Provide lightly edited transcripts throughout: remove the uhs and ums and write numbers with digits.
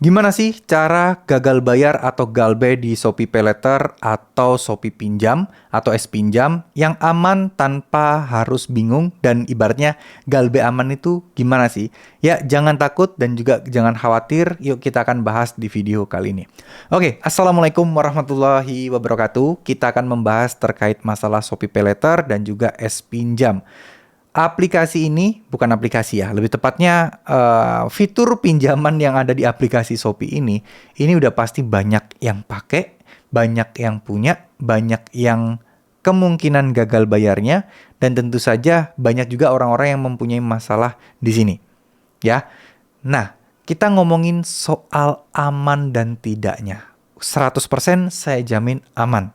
Gimana sih cara gagal bayar atau galbe di Shopee PayLater atau Shopee Pinjam atau S-Pinjam yang aman tanpa harus bingung, dan ibaratnya galbe aman itu gimana sih? Ya, jangan takut dan juga jangan khawatir. Yuk kita akan bahas di video kali ini. Oke, Assalamualaikum warahmatullahi wabarakatuh. Kita akan membahas terkait masalah Shopee PayLater dan juga S-Pinjam. Aplikasi ini, bukan aplikasi ya, lebih tepatnya fitur pinjaman yang ada di aplikasi Shopee ini udah pasti banyak yang pakai, banyak yang punya, banyak yang kemungkinan gagal bayarnya, dan tentu saja banyak juga orang-orang yang mempunyai masalah di sini. Ya, nah kita ngomongin soal aman dan tidaknya. 100% saya jamin aman.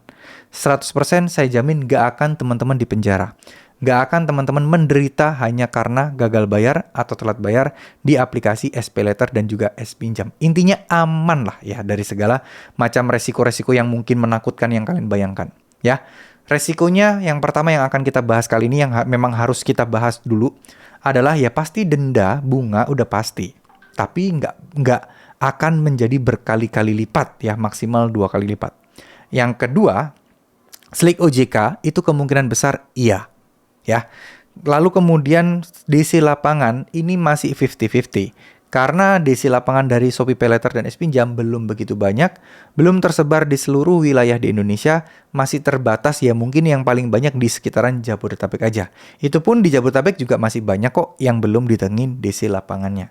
100% saya jamin gak akan teman-teman di penjara. Gak akan teman-teman menderita hanya karena gagal bayar atau telat bayar di aplikasi SPayLater dan juga S-Pinjam. Intinya aman lah ya dari segala macam resiko-resiko yang mungkin menakutkan yang kalian bayangkan. Ya, resikonya yang pertama yang akan kita bahas kali ini, yang memang harus kita bahas dulu adalah ya pasti denda bunga udah pasti. Tapi nggak akan menjadi berkali-kali lipat ya, maksimal 2 kali lipat. Yang kedua, Slik OJK itu kemungkinan besar iya. Ya, lalu kemudian DC lapangan ini masih 50-50 karena DC lapangan dari Shopee PayLater dan S-Pinjam belum begitu banyak, belum tersebar di seluruh wilayah di Indonesia, masih terbatas ya, mungkin yang paling banyak di sekitaran Jabodetabek aja. Itu pun di Jabodetabek juga masih banyak kok yang belum ditengin DC lapangannya.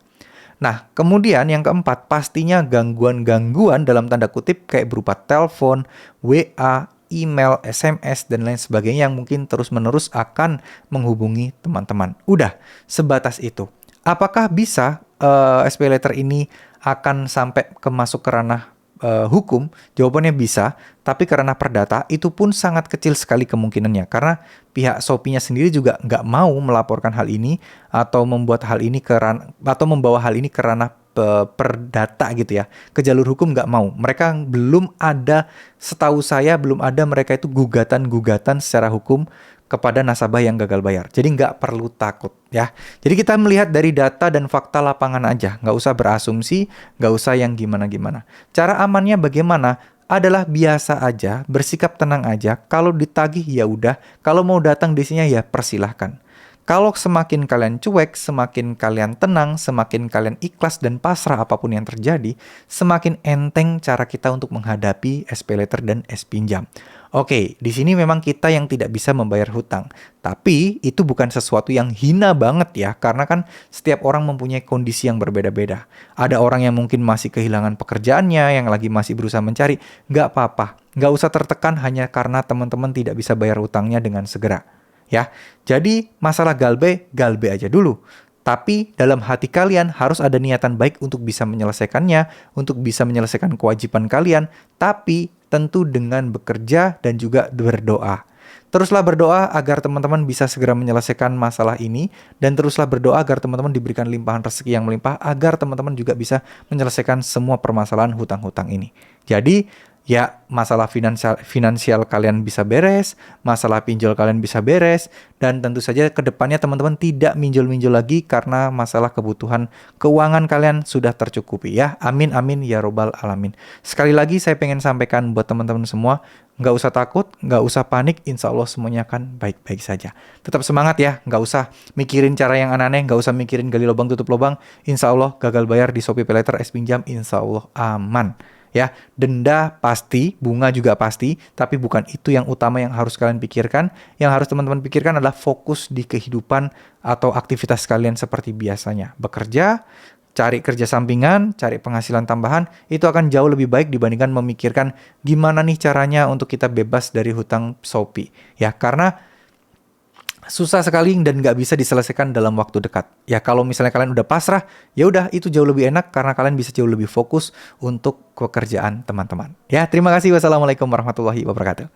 Nah, kemudian yang keempat, pastinya gangguan-gangguan dalam tanda kutip kayak berupa telepon, WA, email, SMS, dan lain sebagainya yang mungkin terus-menerus akan menghubungi teman-teman. Udah, sebatas itu. Apakah bisa SPayLater ini akan sampai masuk ke ranah hukum? Jawabannya bisa, tapi karena perdata itu pun sangat kecil sekali kemungkinannya. Karena pihak Shopee-nya sendiri juga nggak mau melaporkan hal ini atau membuat hal ini atau membawa hal ini ke ranah perdata gitu ya, ke jalur hukum nggak mau. Mereka belum ada, setahu saya belum ada mereka itu gugatan secara hukum kepada nasabah yang gagal bayar. Jadi nggak perlu takut ya. Jadi kita melihat dari data dan fakta lapangan aja, nggak usah berasumsi, nggak usah yang gimana-gimana. Cara amannya bagaimana? Adalah biasa aja, bersikap tenang aja. Kalau ditagih ya udah, kalau mau datang di sini ya persilahkan. Kalau semakin kalian cuek, semakin kalian tenang, semakin kalian ikhlas dan pasrah apapun yang terjadi, semakin enteng cara kita untuk menghadapi SPayLater dan S-Pinjam. Oke, di sini memang kita yang tidak bisa membayar hutang. Tapi itu bukan sesuatu yang hina banget ya, karena kan setiap orang mempunyai kondisi yang berbeda-beda. Ada orang yang mungkin masih kehilangan pekerjaannya, yang lagi masih berusaha mencari. Nggak apa-apa, nggak usah tertekan hanya karena teman-teman tidak bisa bayar hutangnya dengan segera. Ya, jadi masalah galbe aja dulu. Tapi dalam hati kalian harus ada niatan baik untuk bisa menyelesaikannya, untuk bisa menyelesaikan kewajiban kalian, tapi tentu dengan bekerja dan juga berdoa. Teruslah berdoa agar teman-teman bisa segera menyelesaikan masalah ini, dan teruslah berdoa agar teman-teman diberikan limpahan rezeki yang melimpah, agar teman-teman juga bisa menyelesaikan semua permasalahan hutang-hutang ini. Jadi, ya, masalah finansial kalian bisa beres, masalah pinjol kalian bisa beres, dan tentu saja ke depannya teman-teman tidak minjol-minjol lagi karena masalah kebutuhan keuangan kalian sudah tercukupi ya. Amin amin ya robbal alamin. Sekali lagi saya pengen sampaikan buat teman-teman semua, nggak usah takut, nggak usah panik, insya Allah semuanya akan baik-baik saja. Tetap semangat ya, nggak usah mikirin cara yang aneh-aneh, nggak usah mikirin gali lubang tutup lubang. Insya Allah gagal bayar di Shopee PayLater, S-Pinjam, insya Allah aman. Ya, denda pasti, bunga juga pasti, tapi bukan itu yang utama yang harus kalian pikirkan. Yang harus teman-teman pikirkan adalah fokus di kehidupan atau aktivitas kalian seperti biasanya. Bekerja, cari kerja sampingan, cari penghasilan tambahan, itu akan jauh lebih baik dibandingkan memikirkan gimana nih caranya untuk kita bebas dari hutang Shopee. Ya, karena susah sekali dan nggak bisa diselesaikan dalam waktu dekat. Ya, kalau misalnya kalian udah pasrah, ya udah itu jauh lebih enak karena kalian bisa jauh lebih fokus untuk pekerjaan teman-teman. Ya, terima kasih. Wassalamualaikum warahmatullahi wabarakatuh.